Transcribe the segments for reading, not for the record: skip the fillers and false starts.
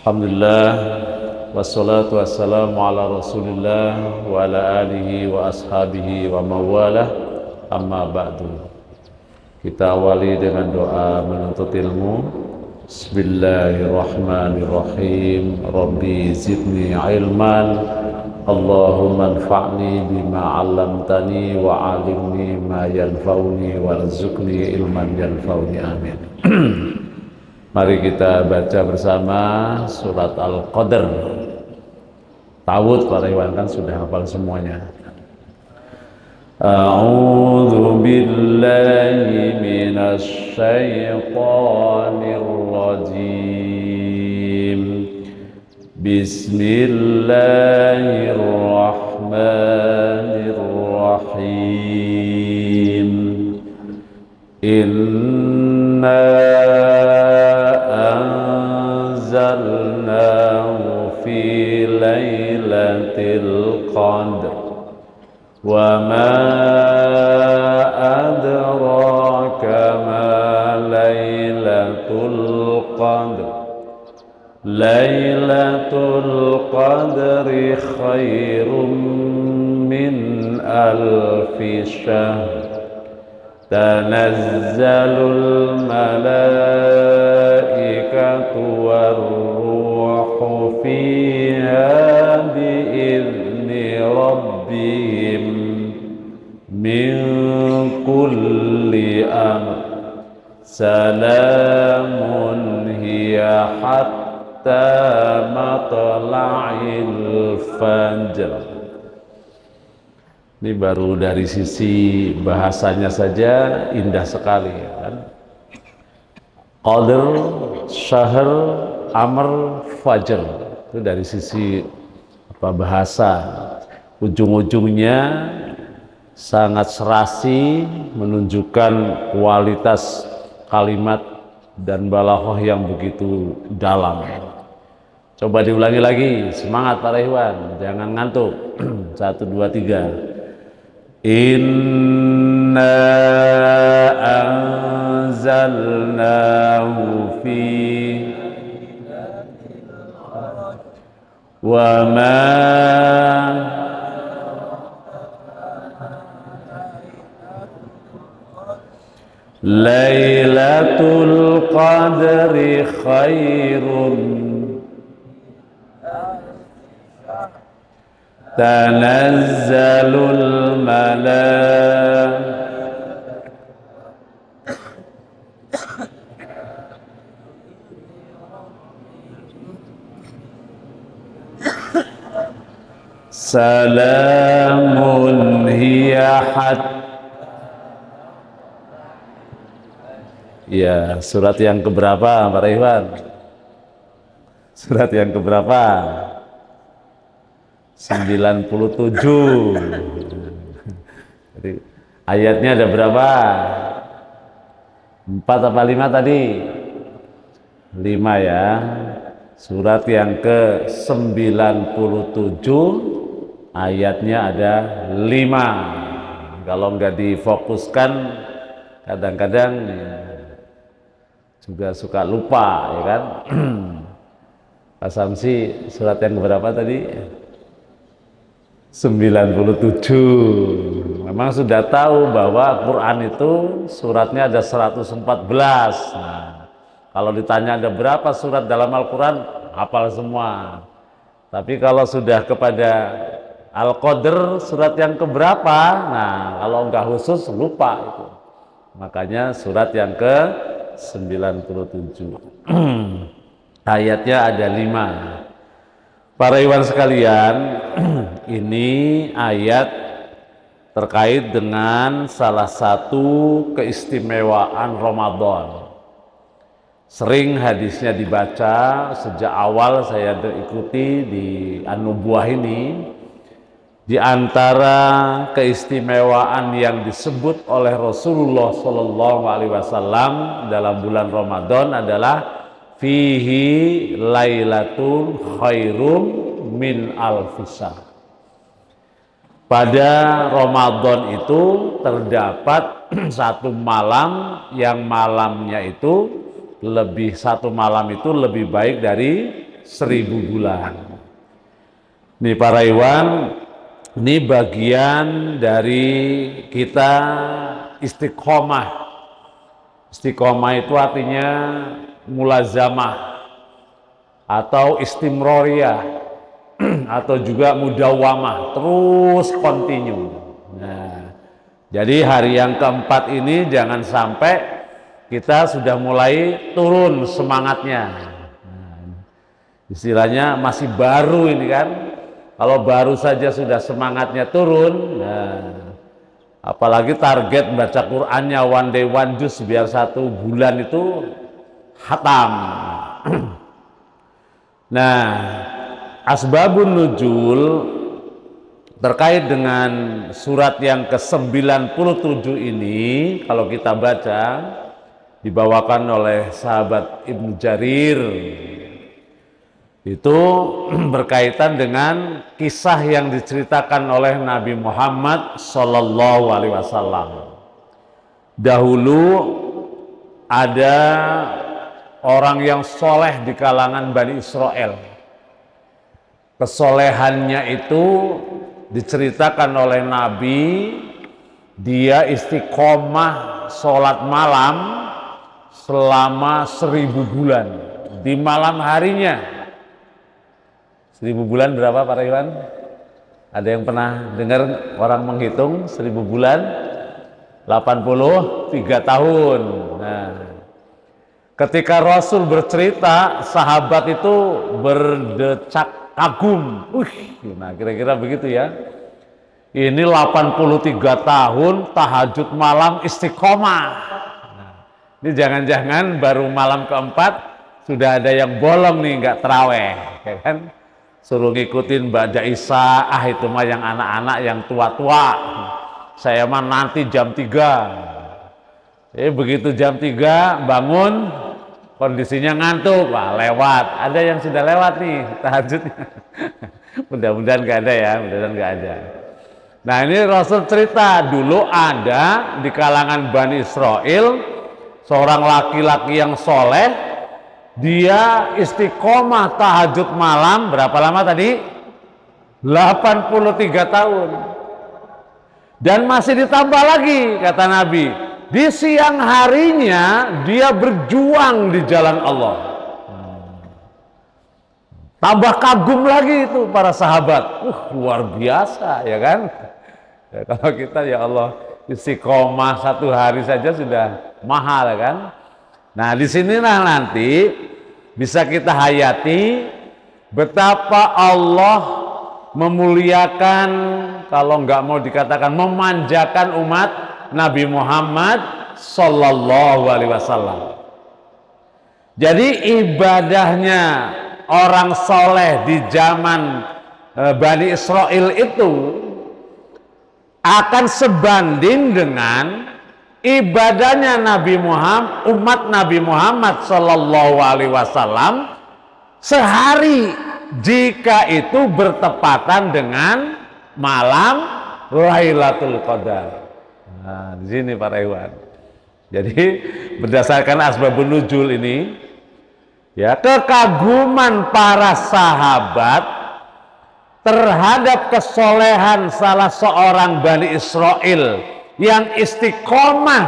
Alhamdulillah wassalatu wassalamu ala Rasulillah wa ala alihi wa ashabihi wa mawalah, amma ba'du. Kita awali dengan doa menuntut ilmu. Bismillahirrahmanirrahim. Rabbi zidni ilman, Allahumma anfa'ni bima 'allamtani wa 'allimni ma yanfa'uni warzuqni ilman yanfa'uni, amin. Mari kita baca bersama surat Al-Qadr. Tawud para iwan kan sudah hafal semuanya. A'udzu billahi minasy syaithanir rajim. Bismillahirrahmanirrahim. Inna anzalnahu fi lailatul qadr wa ma adraka ma lailatul qadr. Lailatul qadri khairum min alfi syahr. Tanazzalul malaikatu warruhu fiha bi'izni rabbihim min kulli amr. Salamun hiya hatta matla'il fajr. Ini baru dari sisi bahasanya saja indah sekali, ya kan? Qadr, syahr, amr, fajr. Itu dari sisi bahasa. Ujung-ujungnya sangat serasi, menunjukkan kualitas kalimat dan balaghah yang begitu dalam. Coba diulangi lagi, semangat para ikhwan, jangan ngantuk. 1, 2, 3. Inna anzalnahu fi wa ma lailatul qadri khairun tanazzalul salamun hiya ya, surat yang keberapa para ikhwan? Surat yang keberapa? 97. Jadi ayatnya ada berapa? 4 apa 5 tadi? 5 ya. Surat yang ke-97 ayatnya ada 5. Kalau nggak difokuskan kadang-kadang juga suka lupa, ya kan? Pak Samsi, surat yang berapa tadi? 97. Memang sudah tahu bahwa Quran itu suratnya ada 114. Nah, kalau ditanya ada berapa surat dalam Al-Quran, hafal semua. Tapi kalau sudah kepada Al-Qadr surat yang keberapa, nah kalau enggak khusus lupa itu. Makanya surat yang ke-97. Ayatnya ada 5. Para iwan sekalian, ini ayat terkait dengan salah satu keistimewaan Ramadan. Sering hadisnya dibaca sejak awal saya ikuti di An-Nubuwah ini. Di antara keistimewaan yang disebut oleh Rasulullah SAW dalam bulan Ramadan adalah fihi lailatul khairum min alfisar. Pada Ramadan itu terdapat satu malam yang malamnya itu satu malam itu lebih baik dari 1000 bulan. Nih para ikhwan, ini bagian dari kita istiqomah. Istiqomah itu artinya mulazamah atau istimroriyah atau juga mudawamah, terus continue. Nah, jadi hari yang keempat ini jangan sampai kita sudah mulai turun semangatnya. Nah, istilahnya masih baru ini kan. Kalau baru saja sudah semangatnya turun, nah, apalagi target baca Qur'annya one day one juz biar 1 bulan itu khatam. Nah, asbabun nuzul terkait dengan surat yang ke-97 ini, kalau kita baca, dibawakan oleh sahabat Ibnu Jarir, itu berkaitan dengan kisah yang diceritakan oleh Nabi Muhammad Sallallahu Alaihi Wasallam. Dahulu ada orang yang soleh di kalangan Bani Israel. Kesolehannya itu diceritakan oleh Nabi, dia istiqomah sholat malam selama 1000 bulan di malam harinya. 1000 bulan berapa Pak Iwan? Ada yang pernah dengar orang menghitung 1000 bulan? 83 tahun. Nah, ketika Rasul bercerita, sahabat itu berdecak kagum. Nah kira-kira begitu ya. Ini 83 tahun tahajud malam istiqomah. Nah, ini jangan-jangan baru malam keempat sudah ada yang bolong nih, nggak terawih, ya kan? Suruh ngikutin Mbak Isa, itu mah yang anak-anak, yang tua-tua. Saya mah nanti jam 3. Begitu jam 3 bangun, kondisinya ngantuk, wah lewat. Ada yang sudah lewat nih tahajudnya. Mudah-mudahan nggak ada ya, mudah-mudahan nggak ada. Nah ini Rasul cerita, dulu ada di kalangan Bani Israel seorang laki-laki yang soleh. Dia istiqomah tahajud malam berapa lama tadi? 83 tahun. Dan masih ditambah lagi kata Nabi, di siang harinya dia berjuang di jalan Allah. Tambah kagum lagi itu para sahabat. Luar biasa ya kan? Ya, kalau kita ya Allah istiqomah 1 hari saja sudah mahal kan? Nah, disinilah nanti bisa kita hayati betapa Allah memuliakan, kalau nggak mau dikatakan memanjakan umat Nabi Muhammad Sallallahu Alaihi Wasallam. Jadi ibadahnya orang soleh di zaman Bani Israel itu akan sebanding dengan ibadahnya Nabi Muhammad, umat Nabi Muhammad Sallallahu Alaihi Wasallam sehari jika itu bertepatan dengan malam Lailatul Qadar. Nah, di sini para ikhwan. Jadi berdasarkan asbabun nuzul ini, ya kekaguman para sahabat terhadap kesolehan salah seorang Bani Israel yang istiqomah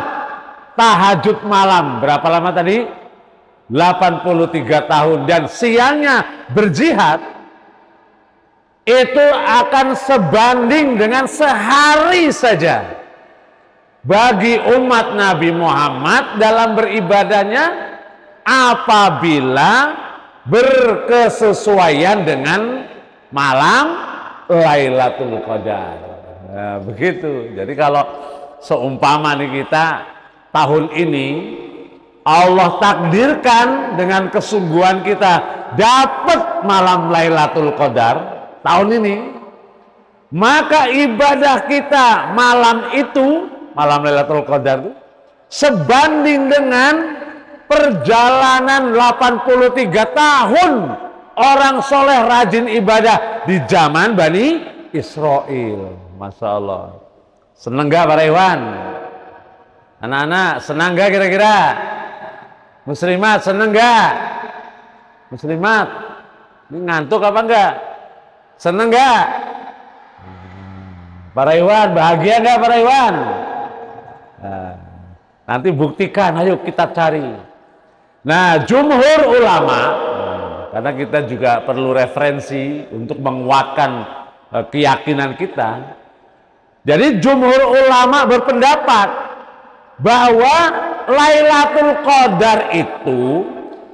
tahajud malam berapa lama tadi? 83 tahun dan siangnya berjihad, itu akan sebanding dengan sehari saja bagi umat Nabi Muhammad dalam beribadahnya apabila berkesesuaian dengan malam Lailatul Qadar. Nah, begitu. Jadi kalau seumpama nih kita tahun ini Allah takdirkan dengan kesungguhan kita dapat malam Lailatul Qadar tahun ini, maka ibadah kita malam itu, malam Lailatul Qadar itu sebanding dengan perjalanan 83 tahun orang soleh rajin ibadah di zaman Bani Israel. Masya Allah. Seneng gak para ikhwan? Anak-anak senang gak kira-kira? Muslimat seneng gak? Muslimat Ini ngantuk apa enggak? Seneng enggak? Para Iwan, bahagia enggak para Iwan? Nah, nanti buktikan, ayo kita cari. Nah, jumhur ulama, karena kita juga perlu referensi untuk menguatkan keyakinan kita. Jadi jumhur ulama berpendapat bahwa Lailatul Qadar itu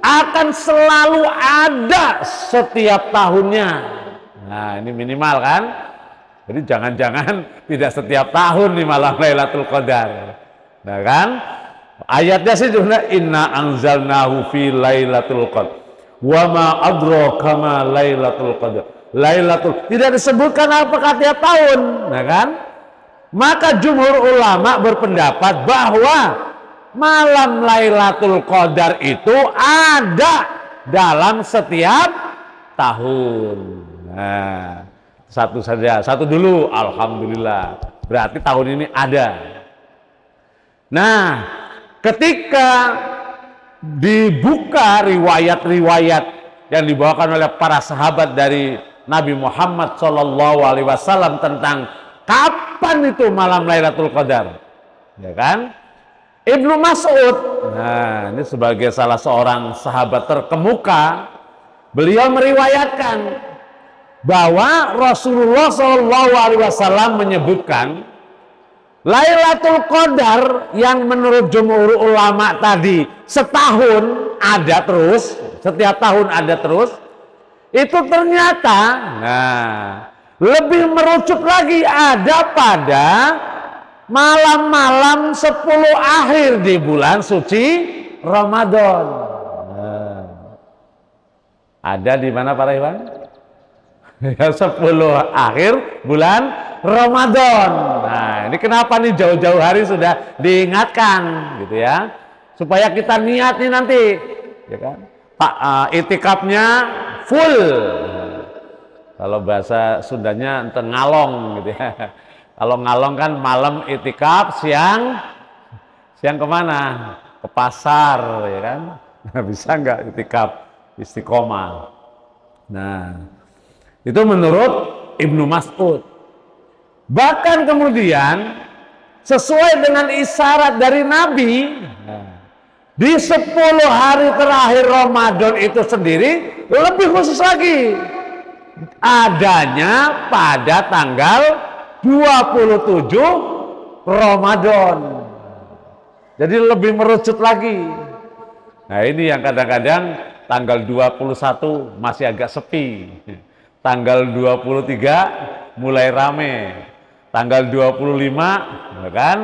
akan selalu ada setiap tahunnya. Nah, ini minimal kan? Jadi jangan-jangan tidak setiap tahun nih malam Lailatul Qadar. Nah kan? Ayatnya sih juga inna anzalnahu fi Lailatul Qadar. Wa ma adraka ma Lailatul Qadar. Lailatul tidak disebutkan apakah tiap tahun, nah kan? Maka jumhur ulama berpendapat bahwa malam Lailatul Qadar itu ada dalam setiap tahun. Nah, satu saja, satu dulu, alhamdulillah. Berarti tahun ini ada. Nah, ketika dibuka riwayat-riwayat yang dibawakan oleh para sahabat dari Nabi Muhammad SAW tentang kapan itu malam Lailatul Qadar, ya kan? Ibnu Mas'ud, nah ini sebagai salah seorang sahabat terkemuka, beliau meriwayatkan bahwa Rasulullah SAW menyebutkan Lailatul Qadar yang menurut jumhur ulama tadi setahun ada terus, setiap tahun ada terus, itu ternyata lebih merucut lagi ada pada malam-malam 10 akhir di bulan suci Ramadan. Ada di mana para Iwan? 10 akhir bulan Ramadan. Nah, ini kenapa nih jauh-jauh hari sudah diingatkan gitu ya, supaya kita niat nih nanti, ya kan? Pak itikafnya full. Kalau bahasa Sundanya ente ngalong gitu ya. Kalau ngalong kan malam itikaf, siang kemana? Ke pasar, ya kan? Nah, bisa nggak itikaf istiqomah? Nah, itu menurut Ibnu Mas'ud. Bahkan kemudian sesuai dengan isyarat dari Nabi, di 10 hari terakhir Ramadan itu sendiri lebih khusus lagi, adanya pada tanggal 27 Ramadan. Jadi lebih merucut lagi. Nah, ini yang kadang-kadang tanggal 21 masih agak sepi. Tanggal 23 mulai rame. Tanggal 25 ya kan?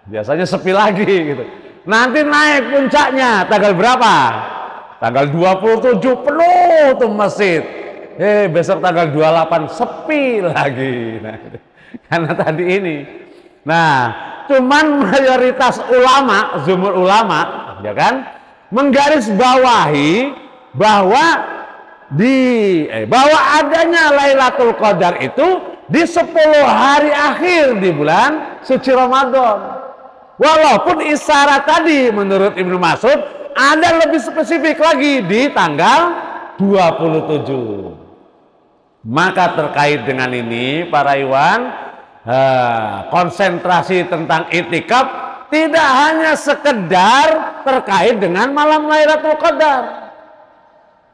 Biasanya sepi lagi gitu. Nanti naik puncaknya tanggal berapa? Tanggal 27 penuh tuh masjid. Besok tanggal 28 sepi lagi. Nah, karena tadi ini. Nah, cuman mayoritas ulama, jumhur ulama, ya kan, menggarisbawahi bahwa bahwa adanya Lailatul Qadar itu di 10 hari akhir di bulan suci Ramadan. Walaupun isyarat tadi menurut Ibnu Mas'ud ada lebih spesifik lagi di tanggal 27. Maka terkait dengan ini para Iwan, konsentrasi tentang itikaf tidak hanya sekedar terkait dengan malam Lailatul Qadar.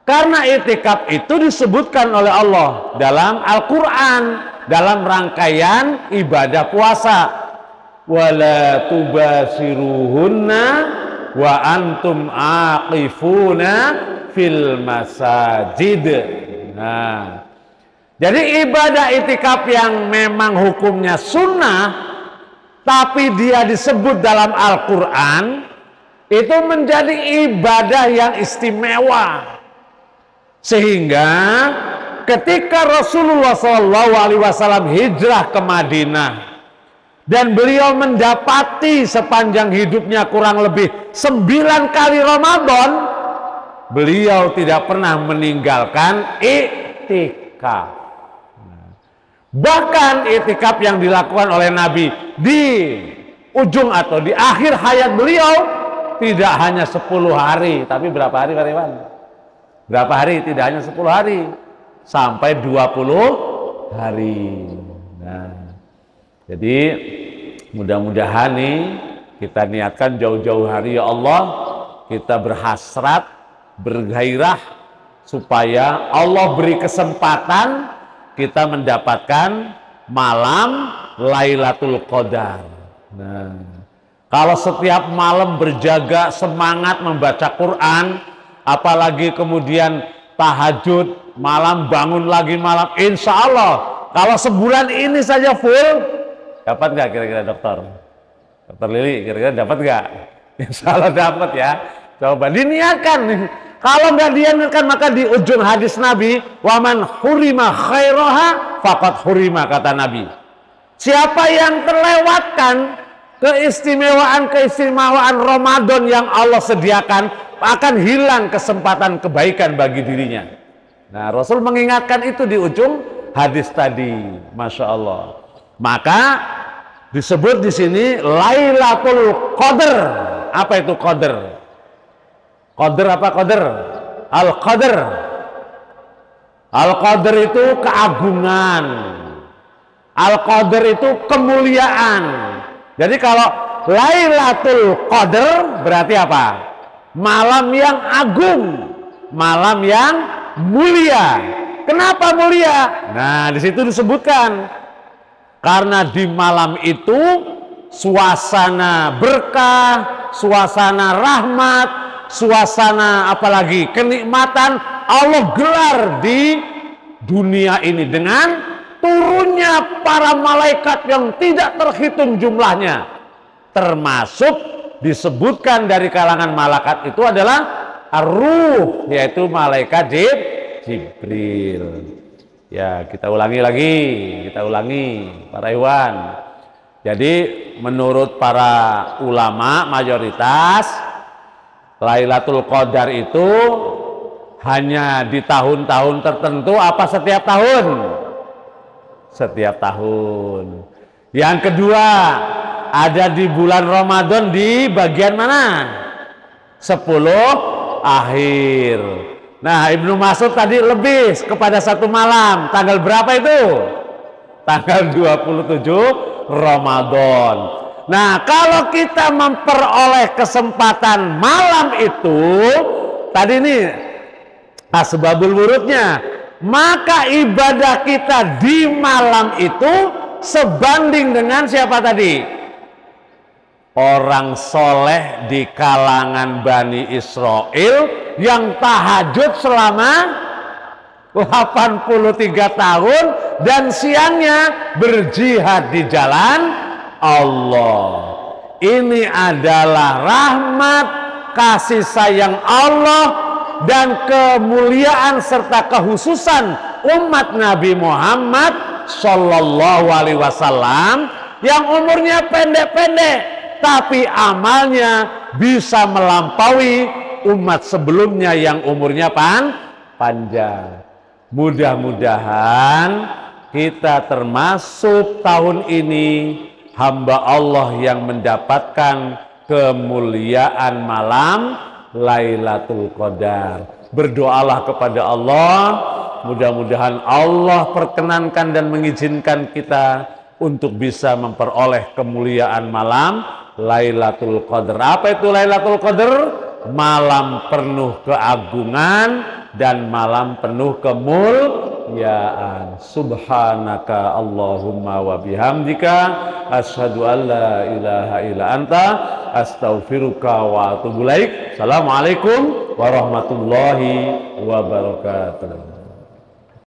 Karena itikaf itu disebutkan oleh Allah dalam Al-Quran dalam rangkaian ibadah puasa. Wala tubasiruhunna wa antum aqifuna fil masajid. Nah, jadi ibadah itikaf yang memang hukumnya sunnah, tapi dia disebut dalam Al-Quran, itu menjadi ibadah yang istimewa. Sehingga ketika Rasulullah SAW hijrah ke Madinah, dan beliau mendapati sepanjang hidupnya kurang lebih 9 kali Ramadan, beliau tidak pernah meninggalkan iktikaf. Bahkan iktikaf yang dilakukan oleh Nabi di ujung atau di akhir hayat beliau tidak hanya 10 hari, tapi berapa hari Pak Iwan? Berapa hari? Tidak hanya 10 hari, sampai 20 hari. Nah, jadi mudah-mudahan nih kita niatkan jauh-jauh hari, ya Allah, kita berhasrat, bergairah supaya Allah beri kesempatan kita mendapatkan malam Lailatul Qadar. Nah, kalau setiap malam berjaga, semangat membaca Quran, apalagi kemudian tahajud, malam bangun lagi malam, insya Allah kalau sebulan ini saja full, dapat nggak kira-kira dokter Lili, kira-kira dapat nggak? Insya Allah dapat ya. Coba diniatkan nih. Kalau nggak diniatkan, maka di ujung hadis Nabi, waman hurima khairaha faqad hurima, kata Nabi. Siapa yang terlewatkan keistimewaan Ramadan yang Allah sediakan, akan hilang kesempatan kebaikan bagi dirinya. Nah, Rasul mengingatkan itu di ujung hadis tadi, Masya Allah. Maka disebut di sini Lailatul Qadar. Apa itu Qadar? Qadar apa Qadar? Al-Qadar. Al-Qadar itu keagungan. Al-Qadar itu kemuliaan. Jadi kalau Lailatul Qadar berarti apa? Malam yang agung, malam yang mulia. Kenapa mulia? Nah, di situ disebutkan karena di malam itu suasana berkah, suasana rahmat, suasana apalagi kenikmatan Allah gelar di dunia ini dengan turunnya para malaikat yang tidak terhitung jumlahnya, termasuk disebutkan dari kalangan malaikat itu adalah ar-ruh, yaitu malaikat Jibril. Ya, kita ulangi lagi, para ikhwan. Jadi menurut para ulama mayoritas, Lailatul Qadar itu hanya di tahun-tahun tertentu, apa setiap tahun? Setiap tahun. Yang kedua, ada di bulan Ramadan di bagian mana? 10 akhir. Nah, Ibnu Mas'ud tadi lebih kepada satu malam. Tanggal berapa itu? Tanggal 27 Ramadan. Nah, kalau kita memperoleh kesempatan malam itu, tadi nih asbabul wurudnya, maka ibadah kita di malam itu sebanding dengan siapa tadi? Orang soleh di kalangan Bani Israel yang tahajud selama 83 tahun dan siangnya berjihad di jalan Allah. Ini adalah rahmat, kasih sayang Allah dan kemuliaan serta kehususan umat Nabi Muhammad Sallallahu Alaihi Wasallam yang umurnya pendek-pendek tapi amalnya bisa melampaui umat sebelumnya yang umurnya panjang. Mudah-mudahan kita termasuk tahun ini hamba Allah yang mendapatkan kemuliaan malam Lailatul Qadar. Berdoalah kepada Allah, mudah-mudahan Allah perkenankan dan mengizinkan kita untuk bisa memperoleh kemuliaan malam Lailatul Qadar. Apa itu Lailatul Qadar? Malam penuh keagungan dan malam penuh kemuliaan. Subhanaka Allahumma wa bihamdika asyhadu an la ilaha illa anta astaghfiruka wa atubu ilaik. Assalamualaikum warahmatullahi wabarakatuh.